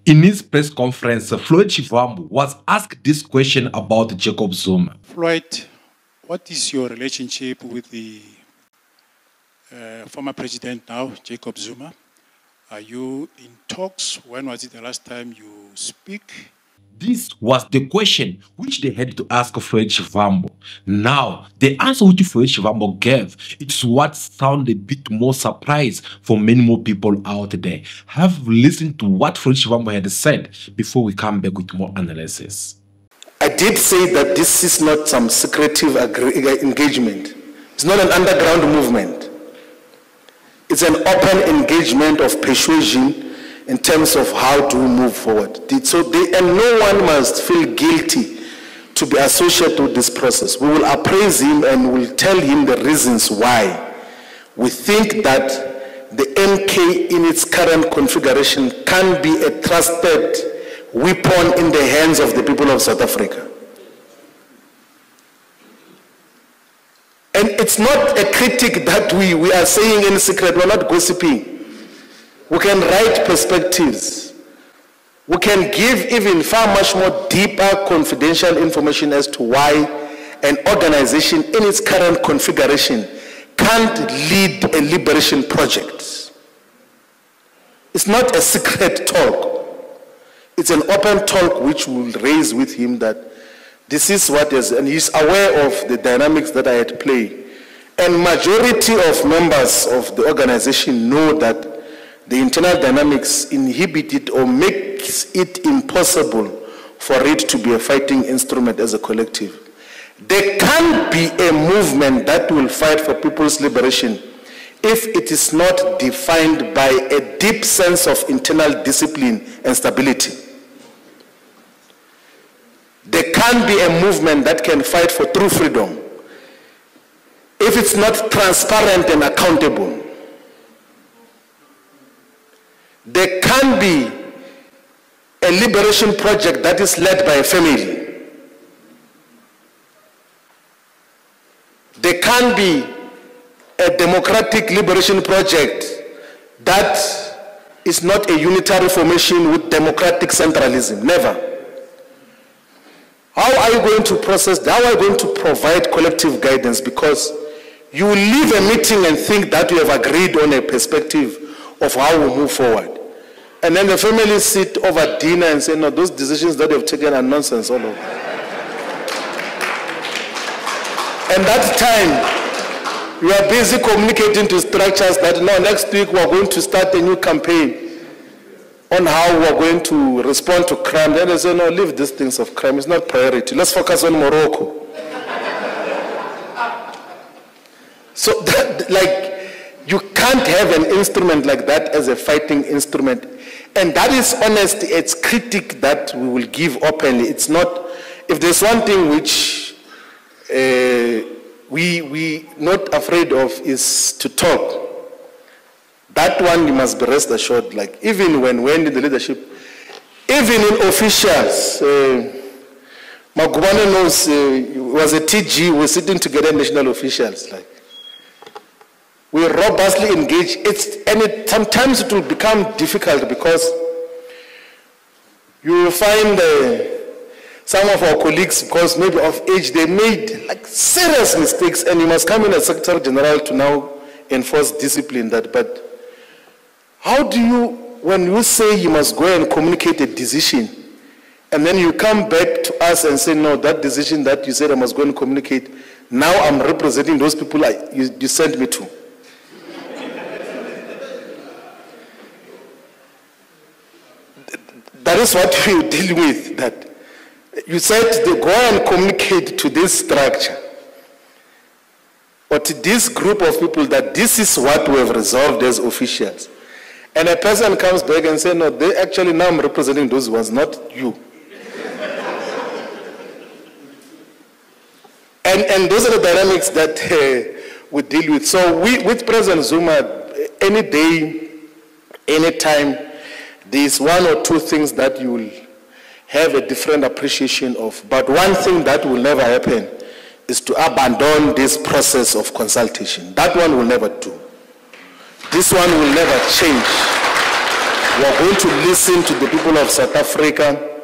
In his press conference, Floyd Shivambu was asked this question about Jacob Zuma. Floyd, what is your relationship with the former president now, Jacob Zuma? Are you in talks? When was it the last time you speak? This was the question which they had to ask Floyd Shivambu. Now, the answer which Floyd Shivambu gave, it's what sounded a bit more surprise for many more people out there. Have listened to what Floyd Shivambu had said before we come back with more analysis. I did say that this is not some secretive engagement. It's not an underground movement. It's an open engagement of persuasion in terms of how to move forward. And no one must feel guilty to be associated with this process. We will appraise him and will tell him the reasons why we think that the MK in its current configuration can be a trusted weapon in the hands of the people of South Africa. And it's not a critique that we are saying in secret. We're not gossiping. We can write perspectives. We can give even far much more deeper confidential information as to why an organization in its current configuration can't lead a liberation project. It's not a secret talk. It's an open talk which will raise with him that this is what is, and he's aware of the dynamics that are at play. And majority of members of the organization know that the internal dynamics inhibit it or makes it impossible for it to be a fighting instrument as a collective. There can't be a movement that will fight for people's liberation if it is not defined by a deep sense of internal discipline and stability. There can't be a movement that can fight for true freedom if it's not transparent and accountable. There can be a liberation project that is led by a family. There can be a democratic liberation project that is not a unitary formation with democratic centralism. Never. How are you going to process that? How are you going to provide collective guidance? Because you will leave a meeting and think that you have agreed on a perspective of how we move forward. And then the family sit over dinner and say, no, those decisions that you've taken are nonsense all over. And that time, you are busy communicating to structures that, no, next week we are going to start a new campaign on how we are going to respond to crime. Then they say, no, leave these things of crime. It's not priority. Let's focus on Morocco. So, that, you can't have an instrument like that as a fighting instrument. And that is honesty. It's critique that we will give openly. It's not, if there's one thing which we not afraid of is to talk. That one you must be rest assured, even when in the leadership, even in officials, Magubane knows, was a TG, we're sitting together, national officials, we robustly engage. Sometimes it will become difficult because you will find some of our colleagues, because maybe of age, they made serious mistakes, and you must come in as Secretary General to now enforce discipline. But how do you, when you say you must go and communicate a decision, and then you come back to us and say, no, that decision that you said I must go and communicate, now I'm representing those people you sent me to. That is what we deal with, that you said to go and communicate to this structure or to this group of people that this is what we have resolved as officials. And a person comes back and says, no, they actually now I'm representing those ones, not you. and those are the dynamics that we deal with. So with President Zuma, any day, any time, there's one or two things that you will have a different appreciation of. But one thing that will never happen is to abandon this process of consultation. That one will never do. This one will never change. We are going to listen to the people of South Africa,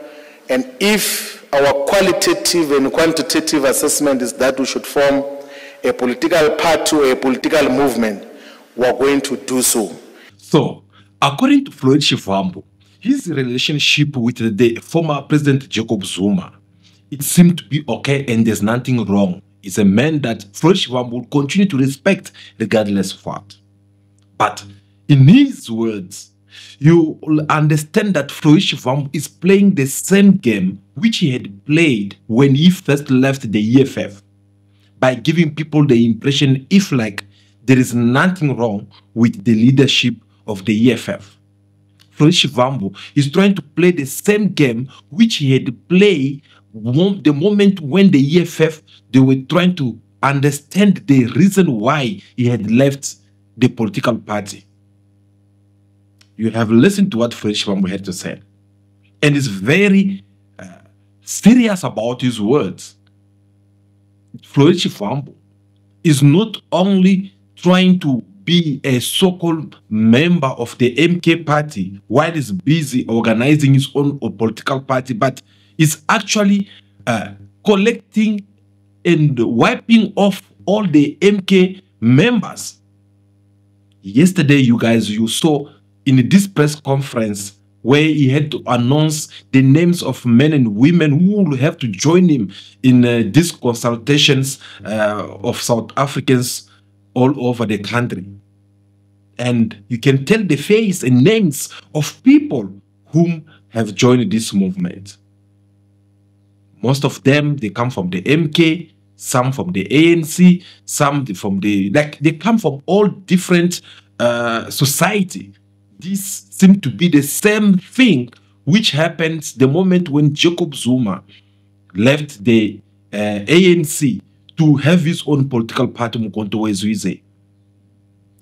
and if our qualitative and quantitative assessment is that we should form a political party or a political movement, we are going to do so. So, according to Floyd Shivambu, his relationship with the former President Jacob Zuma, it seemed to be okay and there's nothing wrong. He's a man that Floyd Shivambu will continue to respect regardless of what. But in his words, you will understand that Floyd Shivambu is playing the same game which he had played when he first left the EFF, by giving people the impression if like there is nothing wrong with the leadership of the EFF. Floyd Shivambu is trying to play the same game which he had played the moment when the EFF, they were trying to understand the reason why he had left the political party. You have listened to what Floyd Shivambu had to say, and is very serious about his words. Floyd Shivambu is not only trying to be a so-called member of the MK party while he's busy organizing his own political party, but is actually collecting and wiping off all the MK members. Yesterday, you saw in this press conference where he had to announce the names of men and women who will have to join him in these consultations of South Africans all over the country. And you can tell the face and names of people whom have joined this movement. Most of them, they come from the MK, some from the ANC, some from they come from all different society. This seems to be the same thing which happens the moment when Jacob Zuma left the ANC to have his own political party, Mkhonto weZizwe.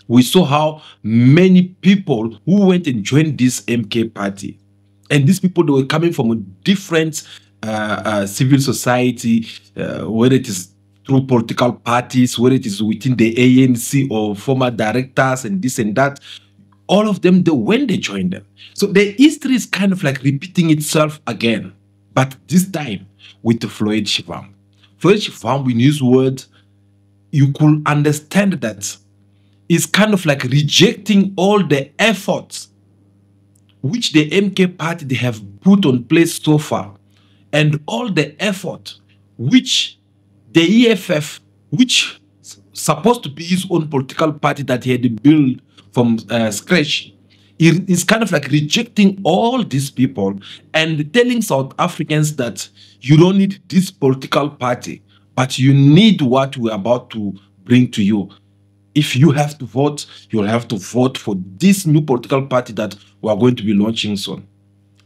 We saw how many people who went and joined this MK party, and these people, they were coming from a different civil society, whether it is through political parties, whether it is within the ANC or former directors and this and that. All of them, when they joined them. So the history is kind of like repeating itself again, but this time with Floyd Shivambu. Floyd Shivambu, in his words, you could understand that is kind of like rejecting all the efforts which the MK party they have put on place so far, and all the effort which the EFF, which supposed to be his own political party that he had built from scratch, is kind of like rejecting all these people and telling South Africans that you don't need this political party, but you need what we're about to bring to you. If you have to vote, you'll have to vote for this new political party that we are going to be launching soon.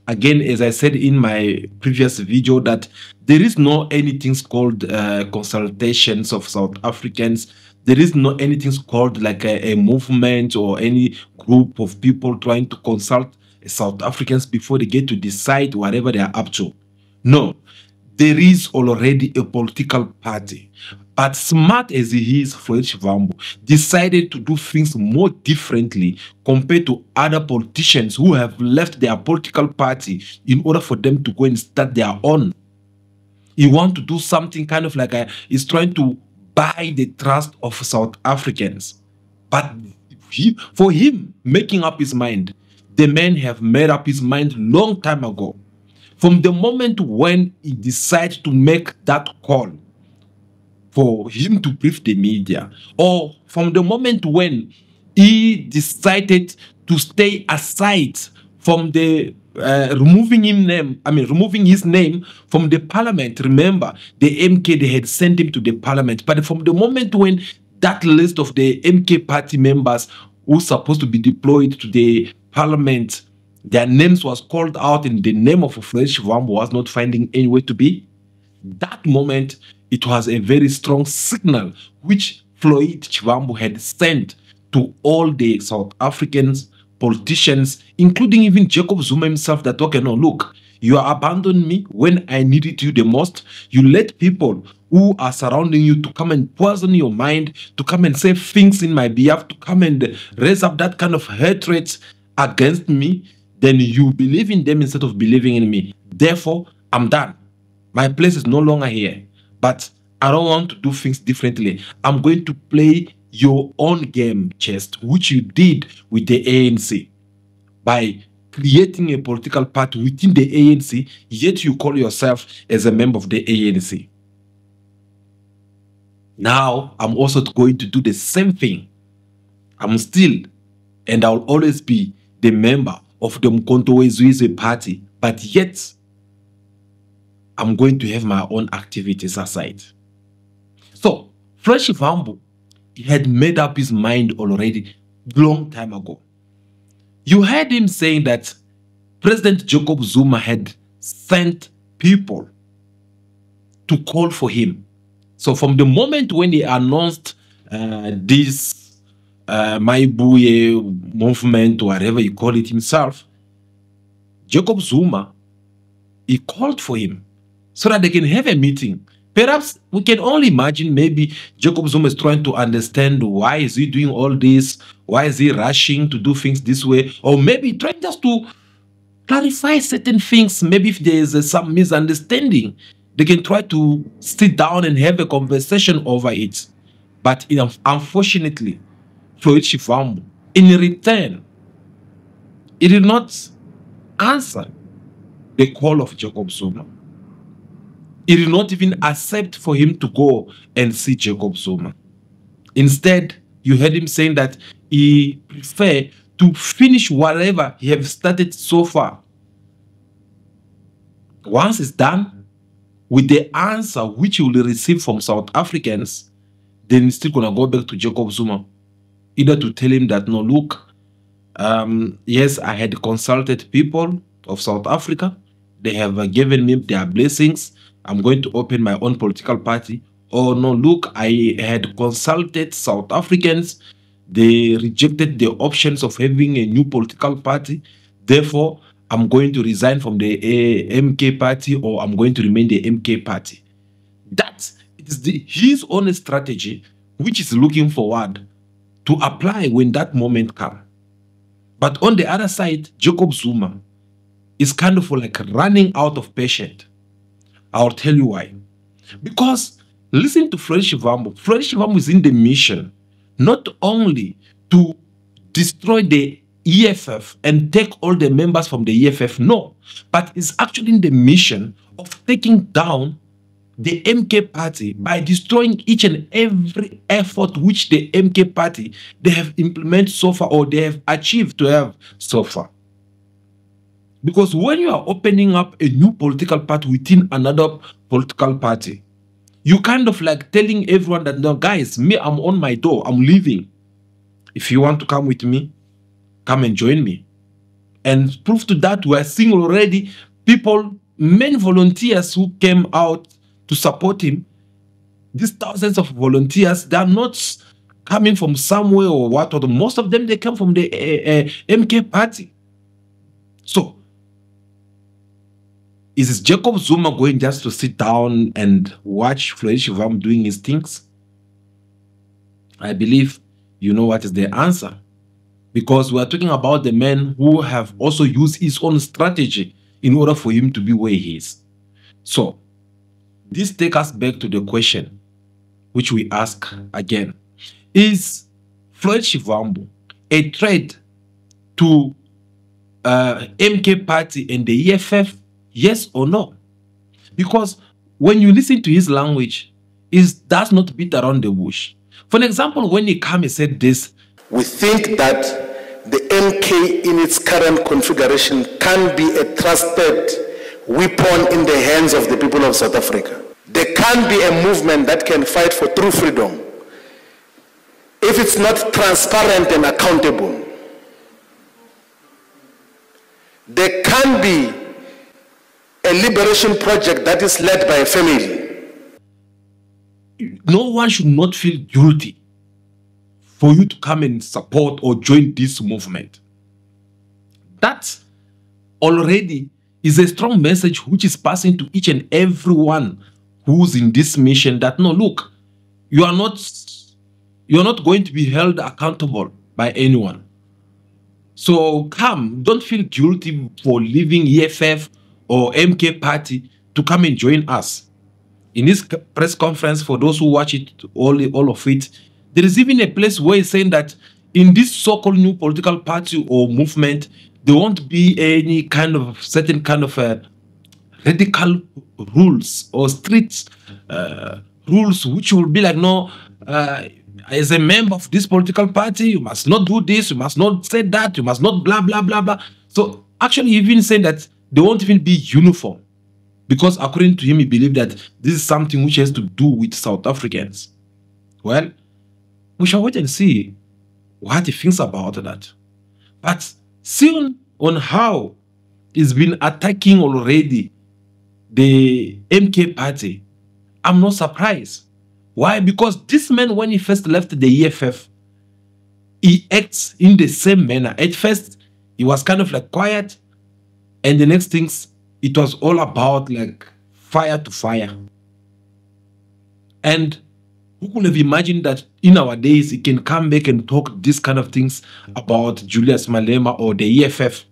Again, as I said in my previous video, that there is no anything called consultations of South Africans. There is no anything called like a movement or any group of people trying to consult South Africans before they get to decide whatever they are up to. No, there is already a political party. But smart as he is, Floyd Shivambu decided to do things more differently compared to other politicians who have left their political party in order for them to go and start their own. He wants to do something kind of like he's trying to buy the trust of South Africans. But for him making up his mind, the man have made up his mind long time ago. From the moment when he decided to make that call for him to brief the media, or from the moment when he decided to stay aside from the removing his name from the parliament. Remember, the MK, they had sent him to the parliament. But from the moment when that list of the MK party members who supposed to be deployed to the parliament, their names was called out and the name of Floyd Shivambu was not finding anywhere to be, that moment, it was a very strong signal which Floyd Shivambu had sent to all the South Africans, politicians, including even Jacob Zuma himself, that, okay, no, look, you abandoned me when I needed you the most. You let people who are surrounding you to come and poison your mind, to come and say things in my behalf, to come and raise up that kind of hatred against me. then you believe in them instead of believing in me. Therefore, I'm done. My place is no longer here. But I don't want to do things differently. I'm going to play your own game, chest, which you did with the ANC by creating a political party within the ANC, yet you call yourself as a member of the ANC. Now, I'm also going to do the same thing. I'm still, and I'll always be, the member of the Mkhonto weZizwe party, but yet, I'm going to have my own activities aside. So, Floyd Shivambu had made up his mind already long time ago. You heard him saying that President Jacob Zuma had sent people to call for him. So from the moment when he announced this Maibuye movement, or whatever you call it himself, Jacob Zuma, he called for him so that they can have a meeting. Perhaps we can only imagine maybe Jacob Zuma is trying to understand why is he doing all this, why is he rushing to do things this way, or maybe trying just to clarify certain things. Maybe if there is some misunderstanding, they can try to sit down and have a conversation over it. But unfortunately, Floyd Shivambu, in return, he did not answer the call of Jacob Zuma. He did not even accept for him to go and see Jacob Zuma. Instead, you heard him saying that he prefer to finish whatever he have started so far. Once it's done, with the answer which he will receive from South Africans, then he's still going to go back to Jacob Zuma. Either to tell him that, no, look, yes, I had consulted people of South Africa. They have given me their blessings. I'm going to open my own political party. Or no, look, I had consulted South Africans. They rejected the options of having a new political party. Therefore, I'm going to resign from the MK party, or I'm going to remain the MK party. That is his own strategy, which is looking forward to apply when that moment comes. But on the other side, Jacob Zuma is kind of like running out of patience. I'll tell you why. Because listen to Floyd Shivambu. Floyd Shivambu is in the mission not only to destroy the EFF and take all the members from the EFF, no, but is actually in the mission of taking down the MK party by destroying each and every effort which the MK party they have implemented so far, or they have achieved to have so far. Because when you are opening up a new political party within another political party, you kind of like telling everyone that, no, guys, me, I'm on my door, I'm leaving. If you want to come with me, come and join me. And proof to that, we are seeing already people, many volunteers who came out to support him. These thousands of volunteers, they are not coming from somewhere or what, or most of them, they come from the MK party. So, is Jacob Zuma going just to sit down and watch Floyd Shivambu doing his things? I believe you know what is the answer. Because we are talking about the man who have also used his own strategy in order for him to be where he is. So, this takes us back to the question which we ask again. Is Floyd Shivambu a threat to MK party and the EFF? Yes or no? Because when you listen to his language, it does not beat around the bush. For an example, when he came and said this, we think that the MK in its current configuration can be a trusted weapon in the hands of the people of South Africa. There can be a movement that can fight for true freedom if it's not transparent and accountable. There can be a liberation project that is led by a family. No one should not feel guilty for you to come and support or join this movement. That already is a strong message which is passing to each and everyone who's in this mission that, no, look, you are not going to be held accountable by anyone. So come, don't feel guilty for leaving EFF or MK party to come and join us. In this press conference, for those who watch it, all of it, there is even a place where he's saying that in this so-called new political party or movement, there won't be any kind of certain kind of radical rules or strict rules which will be like, no, as a member of this political party, you must not do this, you must not say that, you must not blah, blah, blah, blah. So actually, even saying that they won't even be uniform. Because according to him, he believed that this is something which has to do with South Africans. Well, we shall wait and see what he thinks about that. But seeing on how he's been attacking already the MK party, I'm not surprised. Why? Because this man, when he first left the EFF, he acts in the same manner. At first, he was kind of like quiet, and the next things, it was all about like fire to fire. And who could have imagined that in our days he can come back and talk these kind of things about Julius Malema or the EFF?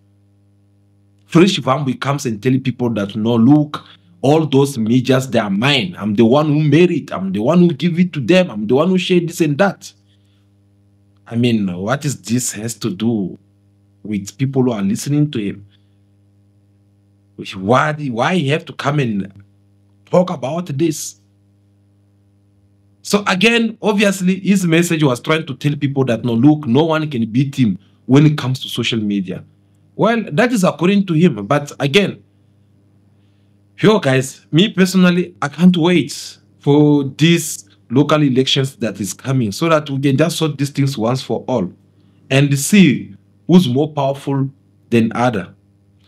Floyd Shivambu comes and telling people that, no, look, all those medias, they are mine. I'm the one who made it. I'm the one who give it to them. I'm the one who shared this and that. I mean, what is this has to do with people who are listening to him? Why he have to come and talk about this? So again, obviously, his message was trying to tell people that, no, look, no one can beat him when it comes to social media. Well, that is according to him. But again, yo guys, me personally, I can't wait for these local elections that is coming so that we can just sort these things once for all and see who's more powerful than other.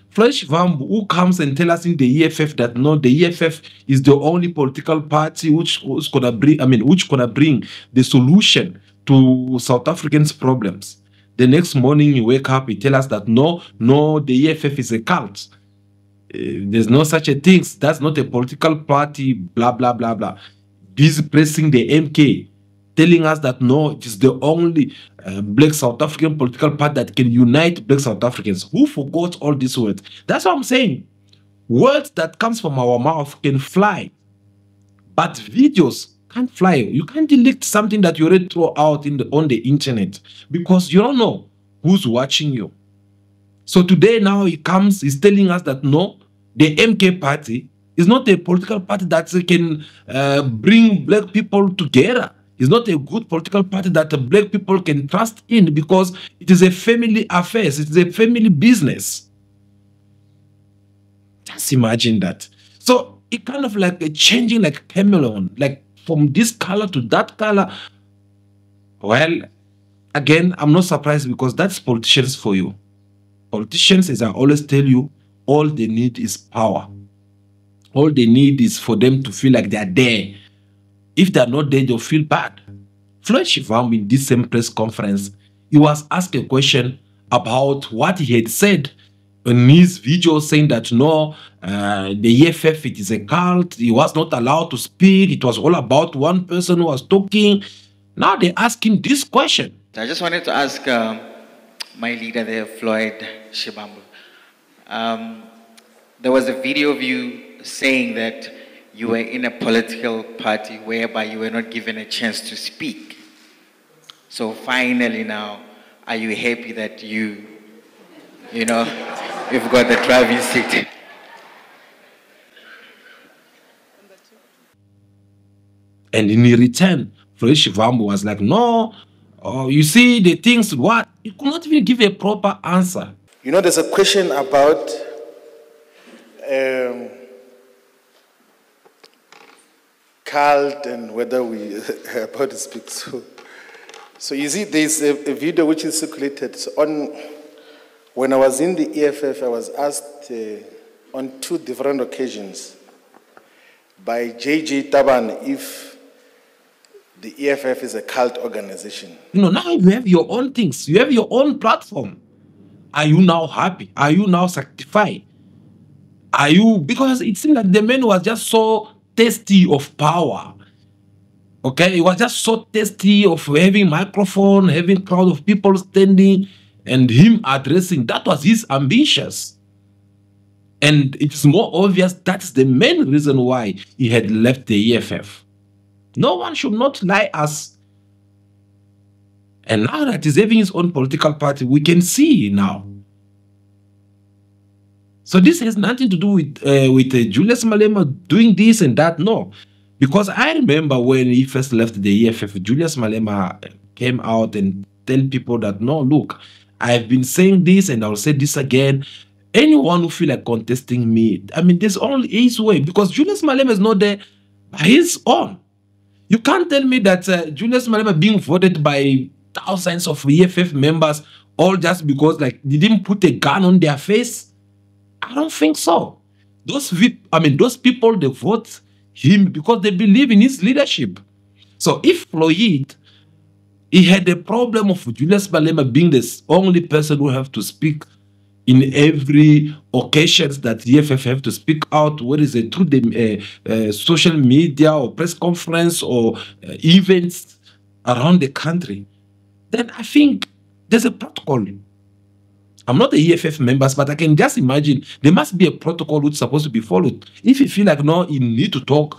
Floyd Shivambu, who comes and tell us in the EFF that no, the EFF is the only political party which gonna bring, which gonna bring the solution to South Africans' problems. The next morning you wake up, he tell us that no, the EFF is a cult. There's no such a thing. That's not a political party, blah, blah, blah, blah. He's pressing the MK, telling us that no, it is the only black South African political party that can unite black South Africans. Who forgot all these words? That's what I'm saying. Words that comes from our mouth can fly, but videos can't fly. You can't delete something that you already throw out on the internet because you don't know who's watching you. So today now he comes, he's telling us that no, the MK party is not a political party that can bring black people together. It's not a good political party that black people can trust in because it is a family affair. It is a family business. Just imagine that. So it kind of like changing like chameleon, like from this color to that color. Well, again, I'm not surprised because that's politicians for you. Politicians, as I always tell you, all they need is power. All they need is for them to feel like they're there. If they're not there, they'll feel bad. Floyd Shivambu, in this same press conference, he was asked a question about what he had said in his video, saying that no, the EFF, it is a cult. He was not allowed to speak. It was all about one person who was talking. Now they ask him this question. I just wanted to ask my leader there, Floyd Shivambu. There was a video of you saying that you were in a political party whereby you were not given a chance to speak. So finally now, are you happy that you've got the driving seat? And in return, Floyd Shivambu was like, no, you see the things, what? He could not even give a proper answer. You know, there's a question about cult and whether we are about to speak. So you see, there's a video which is circulated. So when I was in the EFF, I was asked on 2 different occasions by JJ Taban if the EFF is a cult organization. Now you have your own things. You have your own platform. Are you now happy? Are you now satisfied? Are you, because it seemed like the man was just so thirsty of power. Okay, he was just so thirsty of having microphone, having crowd of people standing, and him addressing, that was his ambitions. And it's more obvious that's the main reason why he had left the EFF. No one should not lie us. And now that he's having his own political party, we can see now. So this has nothing to do with Julius Malema doing this and that. No. Because I remember when he first left the EFF, Julius Malema came out and tell people that, no, look, I've been saying this and I'll say this again. Anyone who feel like contesting me, I mean, there's only his way, because Julius Malema is not there by his own. You can't tell me that Julius Malema being voted by thousands of EFF members all just because like they didn't put a gun on their face. I don't think so. Those people, they vote him because they believe in his leadership. So if Floyd, he had a problem of Julius Malema being the only person who have to speak in every occasions that the EFF have to speak out, what is it, through the social media or press conference or events around the country, then I think there's a protocol. I'm not the EFF members, but I can just imagine there must be a protocol which is supposed to be followed. If you feel like, no, you need to talk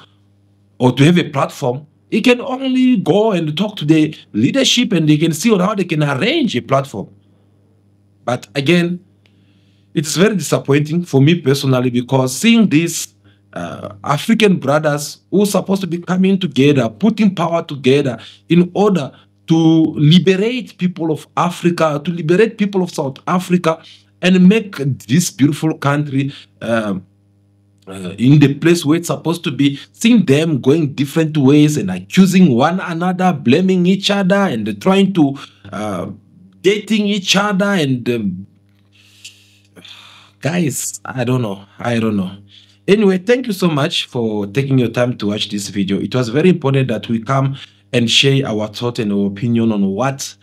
or to have a platform, you can only go and talk to the leadership and they can see on how they can arrange a platform. But again, it's very disappointing for me personally, because seeing these African brothers who are supposed to be coming together, putting power together in order to liberate people of Africa, to liberate people of South Africa, and make this beautiful country in the place where it's supposed to be, seeing them going different ways and accusing one another, blaming each other, and trying to dating each other, and guys, I don't know. Anyway, thank you so much for taking your time to watch this video. It was very important that we come and share our thought and our opinion on what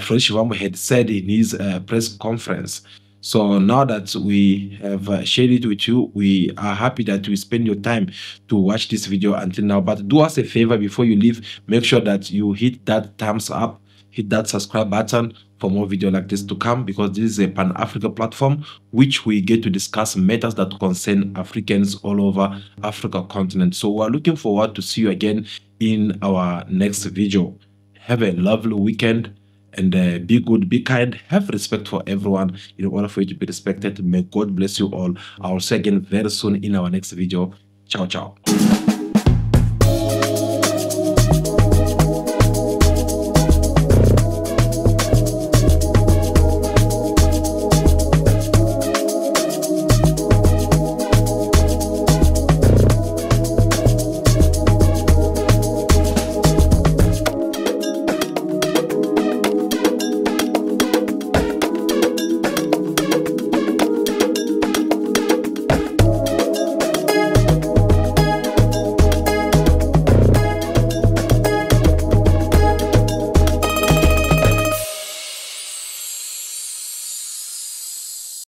Floyd Shivambu had said in his press conference. So now that we have shared it with you, we are happy that you spend your time to watch this video until now. But do us a favor before you leave, make sure that you hit that thumbs up, hit that subscribe button for more video like this to come, because this is a Pan-Africa platform which we get to discuss matters that concern Africans all over Africa continent. So we're looking forward to see you again in our next video. Have a lovely weekend, and be good, be kind, have respect for everyone in order for you to be respected. May God bless you all. I'll see you again very soon in our next video. Ciao, ciao.